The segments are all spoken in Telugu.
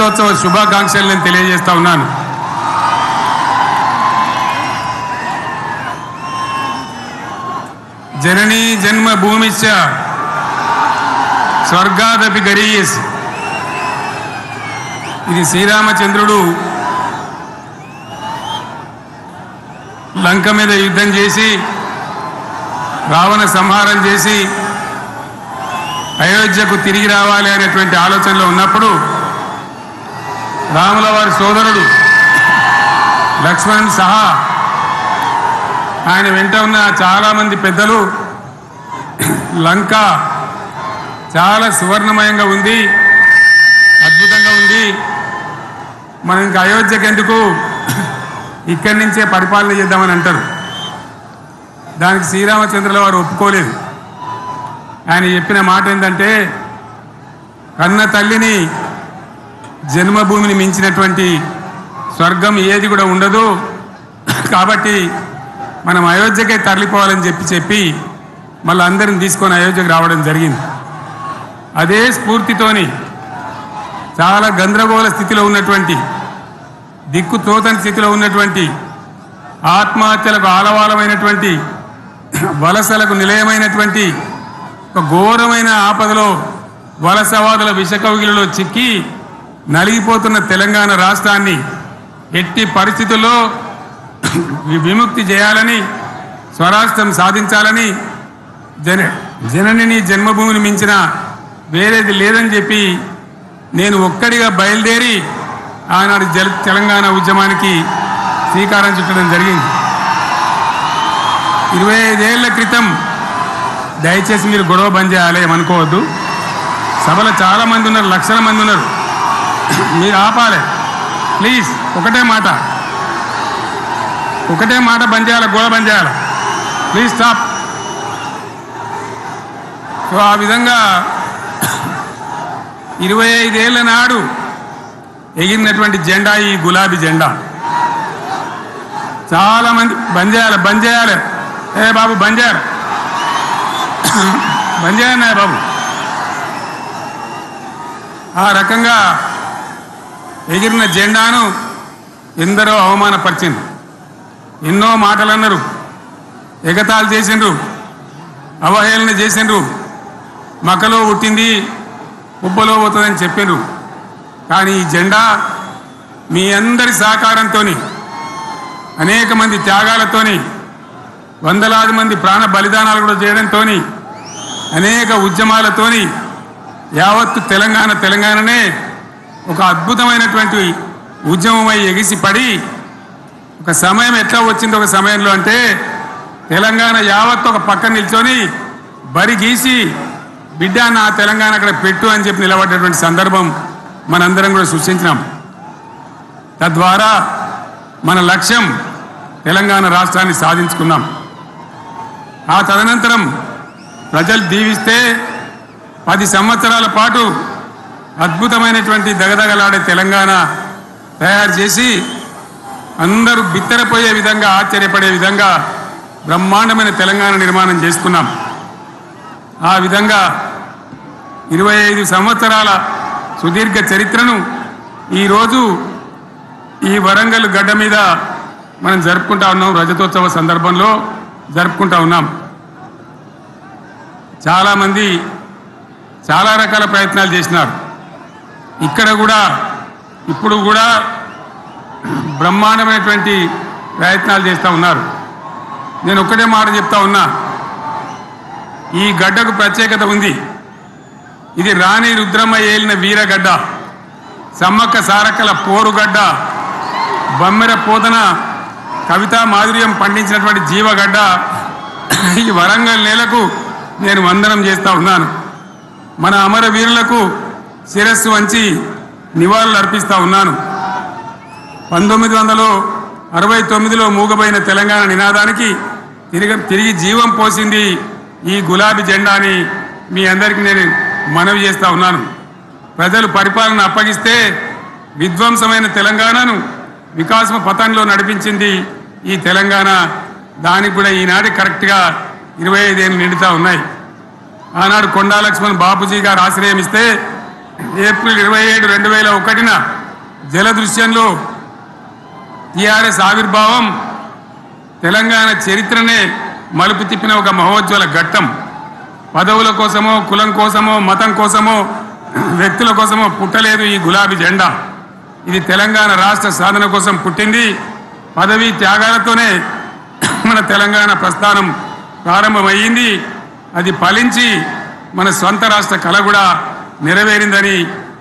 రజతోత్సవ శుభాకాంక్షలు నేను తెలియజేస్తా ఉన్నాను. జననీ జన్మభూమిశ్చ స్వర్గాదపి గరీయసి. ఇది శ్రీరామచంద్రుడు లంక మీద యుద్ధం చేసి రావణ సంహారం చేసి అయోధ్యకు తిరిగి రావాలి అనేటువంటి ఆలోచనలో ఉన్నప్పుడు రాముల వారి సోదరుడు లక్ష్మణుడు సహా ఆయన వెంట ఉన్న చాలామంది పెద్దలు లంక చాలా సువర్ణమయంగా ఉంది, అద్భుతంగా ఉంది, మనం ఇంకా అయోధ్యకు ఎందుకు, ఇక్కడి నుంచే పరిపాలన చేద్దామని అంటారు. దానికి శ్రీరామచంద్రుల వారు ఒప్పుకోలేదు. ఆయన చెప్పిన మాట ఏంటంటే, కన్న తల్లిని జన్మభూమిని మించినటువంటి స్వర్గం ఏది కూడా ఉండదు, కాబట్టి మనం అయోధ్యకే తరలిపోవాలని చెప్పి మళ్ళీ అందరిని తీసుకొని అయోధ్యకు రావడం జరిగింది. అదే స్ఫూర్తితోని చాలా గందరగోళ స్థితిలో ఉన్నటువంటి, దిక్కు తోతని స్థితిలో ఉన్నటువంటి, ఆత్మహత్యలకు ఆలవాలమైనటువంటి, వలసలకు నిలయమైనటువంటి ఒక ఘోరమైన ఆపదలో వలసవాదుల విషకౌగిలిలో చిక్కి నలిగిపోతున్న తెలంగాణ రాష్ట్రాన్ని ఎట్టి పరిస్థితుల్లో విముక్తి చేయాలని, స్వరాష్ట్రం సాధించాలని, జననిని జన్మభూమిని మించిన వేరేది లేదని చెప్పి నేను ఒక్కడిగా బయలుదేరి ఆనాడు తెలంగాణ ఉద్యమానికి శ్రీకారం చుట్టడం జరిగింది. 25 ఏళ్ల క్రితం, దయచేసి మీరు గొడవ బంద్ చేయాలి ఏమనుకోవద్దు, సభలో చాలామంది ఉన్నారు, లక్షల మంది ఉన్నారు, మీరు ఆపాలి ప్లీజ్. ఒకటే మాట బంద్ చేయాలి, గొడవ బంద్ చేయాలి, ప్లీజ్ స్టాప్. సో ఆ విధంగా 25 ఏళ్ల నాడు ఎగిరినటువంటి జెండా ఈ గులాబీ జెండా. చాలామంది బంద్ చేయాలి, ఏ బాబు బంద్ చేయాలి బాబు. ఆ రకంగా ఎగిరిన జెండాను ఎందరో అవమానపరిచింది, ఎన్నో మాటలు అన్నారు, ఎగతాళి చేసిండ్రు, అవహేళన చేసిండ్రు, మకలో పుట్టింది ఉబ్బలో పోతుందని చెప్పిండ్రు. కానీ ఈ జెండా మీ అందరి సహకారంతో, అనేక మంది త్యాగాలతోని, వందలాది మంది ప్రాణ బలిదానాలు కూడా చేయడంతో, అనేక ఉద్యమాలతోని యావత్తు తెలంగాణనే ఒక అద్భుతమైనటువంటి ఉద్యమమై ఎగిసిపడి, ఒక సమయం ఎట్లా వచ్చింది, ఒక సమయంలో అంటే తెలంగాణ యావత్తు ఒక పక్కన నిల్చొని బరి గీసి బిడ్డ నా తెలంగాణ అక్కడ పెట్టు అని చెప్పి నిలబడ్డటువంటి సందర్భం మనందరం కూడా సృష్టించినాం. తద్వారా మన లక్ష్యం తెలంగాణ రాష్ట్రాన్ని సాధించుకున్నాం. ఆ తదనంతరం ప్రజలు దీవిస్తే 10 సంవత్సరాల పాటు అద్భుతమైనటువంటి దగదగలాడే తెలంగాణ తయారు చేసి అందరూ బిత్తరపోయే విధంగా, ఆశ్చర్యపడే విధంగా బ్రహ్మాండమైన తెలంగాణ నిర్మాణం చేసుకున్నాం. ఆ విధంగా 25 సంవత్సరాల సుదీర్ఘ చరిత్రను ఈరోజు ఈ వరంగల్ గడ్డ మీద మనం జరుపుకుంటా ఉన్నాం. రజతోత్సవ సందర్భంలో జరుపుకుంటా ఉన్నాం. చాలామంది చాలా రకాల ప్రయత్నాలు చేసినారు. ఇక్కడ కూడా ఇప్పుడు కూడా బ్రహ్మాండమైనటువంటి ప్రయత్నాలు చేస్తూ ఉన్నారు. నేను ఒక్కటే మాట చెప్తా ఉన్నా, ఈ గడ్డకు ప్రత్యేకత ఉంది. ఇది రాణి రుద్రమ్మ ఏలిన వీరగడ్డ, సమ్మక్క సారక్కల పోరుగడ్డ, బమ్మెర పోతన కవితా మాధుర్యం పండించినటువంటి జీవగడ్డ. ఈ వరంగల్ నేలకు నేను వందనం చేస్తూ ఉన్నాను. మన అమరవీరులకు శిరస్సు వంచి నివాళులు అర్పిస్తూ ఉన్నాను. 1969లో మూగబోయిన తెలంగాణ నినాదానికి తిరిగి జీవం పోసింది ఈ గులాబీ జెండాని మీ అందరికీ నేను మనవి చేస్తూ ఉన్నాను. ప్రజలు పరిపాలన అప్పగిస్తే విధ్వంసమైన తెలంగాణను వికాసం పథంలో నడిపించింది ఈ తెలంగాణ. దానికి కూడా ఈనాటి కరెక్ట్గా 25 ఏళ్ళు నిండుతూ ఉన్నాయి. ఆనాడు కొండా లక్ష్మణ్ బాపూజీ గారు ఆశ్రయం ఇస్తే ఏప్రిల్ 27, 2001 జలదృశ్యంలో టీఆర్ఎస్ ఆవిర్భావం తెలంగాణ చరిత్రనే మలుపు తిప్పిన ఒక మహోజ్వల ఘట్టం. పదవుల కోసమో, కులం కోసమో, మతం కోసమో, వ్యక్తుల కోసమో పుట్టలేదు ఈ గులాబీ జెండా. ఇది తెలంగాణ రాష్ట్ర సాధన కోసం పుట్టింది. పదవీ త్యాగాలతోనే మన తెలంగాణ ప్రస్థానం ప్రారంభమయ్యింది. అది ఫలించి మన సొంత రాష్ట్ర కళ కూడా నెరవేరిందని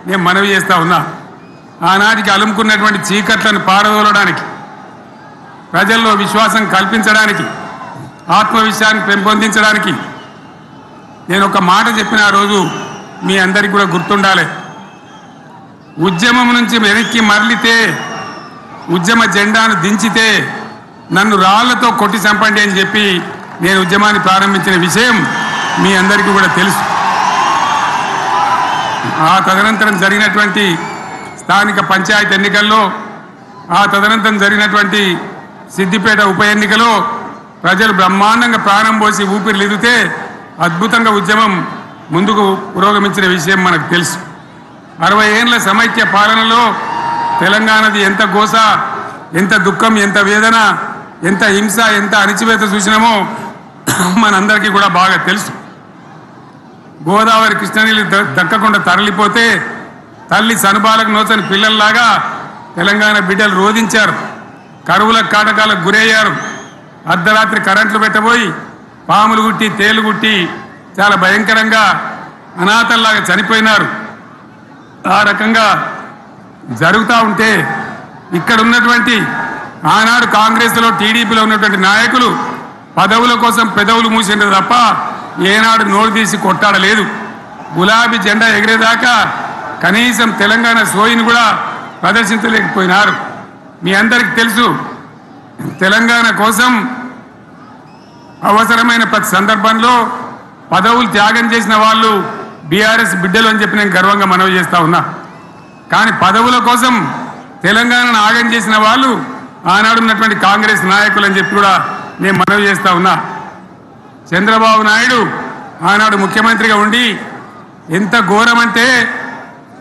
నేను మనవి చేస్తా ఉన్నా. ఆనాటికి అలుముకున్నటువంటి చీకట్లను పారదోలడానికి, ప్రజల్లో విశ్వాసం కల్పించడానికి, ఆత్మవిశ్వాసాన్ని పెంపొందించడానికి నేను ఒక మాట చెప్పిన ఆ రోజు మీ అందరికీ కూడా గుర్తుండాలి. ఉద్యమం నుంచి వెనక్కి మరలితే, ఉద్యమ జెండాను దించితే నన్ను రాళ్లతో కొట్టి చంపండి అని చెప్పి నేను ఉద్యమాన్ని ప్రారంభించిన విషయం మీ అందరికీ కూడా తెలుసు. ఆ తదనంతరం జరిగినటువంటి స్థానిక పంచాయతీ ఎన్నికల్లో, ఆ తదనంతరం జరిగినటువంటి సిద్దిపేట ఉప ఎన్నికలో ప్రజలు బ్రహ్మాండంగా ప్రాణం పోసి ఊపిరిలిదితే అద్భుతంగా ఉద్యమం ముందుకు పురోగమించిన విషయం మనకు తెలుసు. 60 ఏళ్ల సమైక్య పాలనలో తెలంగాణది ఎంత గోస, ఎంత దుఃఖం, ఎంత వేదన, ఎంత హింస, ఎంత అణిచివేత చూసినామో మనందరికీ కూడా బాగా తెలుసు. గోదావరి కృష్ణనీళ్ళు దక్కకుండా తరలిపోతే తల్లి సనుబాలకు నోచని పిల్లల్లాగా తెలంగాణ బిడ్డలు రోధించారు. కరువుల కాటకాలకు గురయ్యారు. అర్ధరాత్రి కరెంట్లు పెట్టబోయి పాములు గుట్టి, తేలు గుట్టి చాలా భయంకరంగా అనాథల్లాగా చనిపోయినారు. ఆ రకంగా జరుగుతూ ఉంటే ఇక్కడ ఉన్నటువంటి ఆనాడు కాంగ్రెస్లో, టీడీపీలో ఉన్నటువంటి నాయకులు పదవుల కోసం పెదవులు మూసిండ్రు తప్ప ఏనాడు నోరు తీసి కొట్టాడలేదు. గులాబీ జెండా ఎగిరేదాకా కనీసం తెలంగాణ సోయిని కూడా ప్రదర్శించలేకపోయినారు. మీ అందరికీ తెలుసు, తెలంగాణ కోసం అవసరమైన ప్రతి సందర్భంలో పదవులు త్యాగం చేసిన వాళ్ళు బీఆర్ఎస్ బిడ్డలు అని చెప్పి నేను గర్వంగా మనవి చేస్తా ఉన్నా. కానీ పదవుల కోసం తెలంగాణను ఆగం చేసిన వాళ్ళు ఆనాడు ఉన్నటువంటి కాంగ్రెస్ నాయకులు అని చెప్పి కూడా నేను మనవి చేస్తా ఉన్నా. చంద్రబాబు నాయుడు ఆనాడు ముఖ్యమంత్రిగా ఉండి ఎంత ఘోరమంటే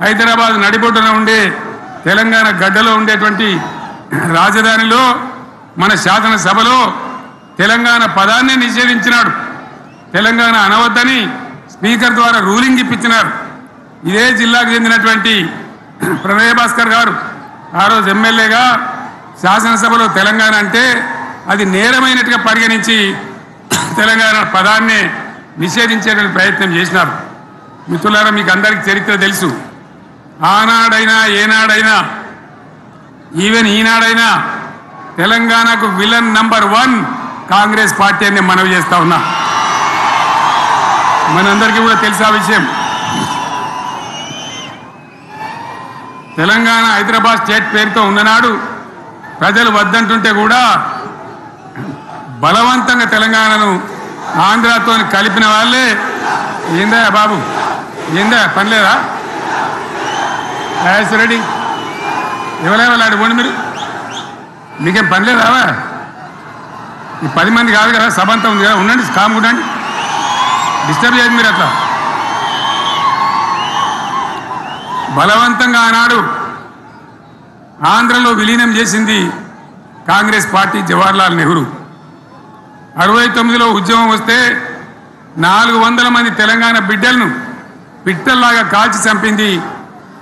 హైదరాబాద్ నడిబొడ్డున ఉండే తెలంగాణ గడ్డలో ఉండేటువంటి రాజధానిలో మన శాసనసభలో తెలంగాణ పదాన్ని నిషేధించినాడు. తెలంగాణ అనవద్దని స్పీకర్ ద్వారా రూలింగ్ ఇప్పించినారు. ఇదే జిల్లాకు చెందినటువంటి ప్రణయ్ భాస్కర్ గారు ఆ రోజు ఎమ్మెల్యేగా శాసనసభలో తెలంగాణ అంటే అది నేరమైనట్టుగా పరిగణించి తెలంగాణ పదాన్ని నిషేధించేటువంటి ప్రయత్నం చేసినారు. మిత్రులారా, మీకు అందరికీ చరిత్ర తెలుసు. ఆనాడైనా ఏనాడైనా ఈవెన్ ఈనాడైనా తెలంగాణకు విలన్ నంబర్ 1 కాంగ్రెస్ పార్టీ అని మనవి చేస్తా ఉన్నా. మనందరికీ కూడా తెలుసా విషయం. తెలంగాణ హైదరాబాద్ స్టేట్ పేరుతో ఉన్ననాడు ప్రజలు వద్దంటుంటే కూడా బలవంతంగా తెలంగాణను ఆంధ్రాతో కలిపిన వాళ్ళే. ఏందా బాబు, ఏందా పనిలేదా? రెడీ ఎవరైనా పోండి, మీరు మీకేం పనిలేదా? ఈ 10 మంది కాదు కదా, సభ అంతా ఉంది కదా, ఉండండి, కామ్ ఉండండి, డిస్టర్బ్ చేయండి మీరు. అట్లా బలవంతంగా ఆనాడు ఆంధ్రలో విలీనం చేసింది కాంగ్రెస్ పార్టీ, జవహర్లాల్ నెహ్రూ. 69లో ఉద్యమం వస్తే 400 మంది తెలంగాణ బిడ్డలను పిట్టల్లాగా కాల్చి చంపింది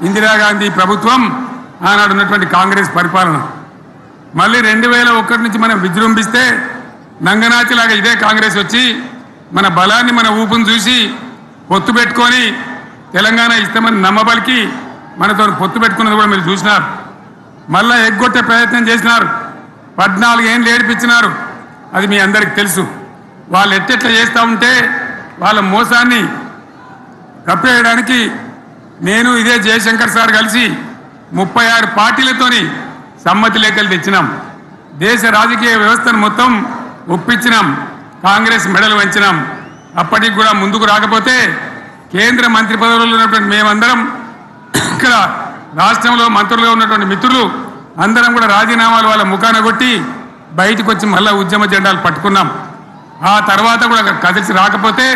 ఇందిరాగాంధీ ప్రభుత్వం, ఆనాడు ఉన్నటువంటి కాంగ్రెస్ పరిపాలన. మళ్ళీ 2001 నుంచి మనం విజృంభిస్తే నంగనాచిలాగా ఇదే కాంగ్రెస్ వచ్చి మన బలాన్ని, మన ఊపును చూసి పొత్తు పెట్టుకొని తెలంగాణ ఇస్తామని నమ్మబలికి మనతో పొత్తు పెట్టుకున్నది కూడా మీరు చూసినారు. మళ్ళా ఎగ్గొట్టే ప్రయత్నం చేసినారు. 14 ఏళ్ళు ఏడిపించినారు. అది మీ అందరికి తెలుసు. వాళ్ళు ఎట్టెట్లా చేస్తూ ఉంటే వాళ్ళ మోసాన్ని కప్పేయడానికి నేను ఇదే జయశంకర్ సార్ కలిసి 36 పార్టీలతోని సమ్మతి లేఖలు తెచ్చినాం. దేశ రాజకీయ వ్యవస్థను మొత్తం ఒప్పించినాం. కాంగ్రెస్ మెడలు వంచినాం. అప్పటికి కూడా ముందుకు రాకపోతే కేంద్ర మంత్రి పదవుల్లో ఉన్నటువంటి మేమందరం, ఇక్కడ రాష్ట్రంలో మంత్రులుగా ఉన్నటువంటి మిత్రులు అందరం కూడా రాజీనామాలు వాళ్ళ ముఖాన కొట్టి బయటకు వచ్చి మళ్ళా ఉద్యమ జెండాలు పట్టుకున్నాం. ఆ తర్వాత కూడా కలిసి రాకపోతే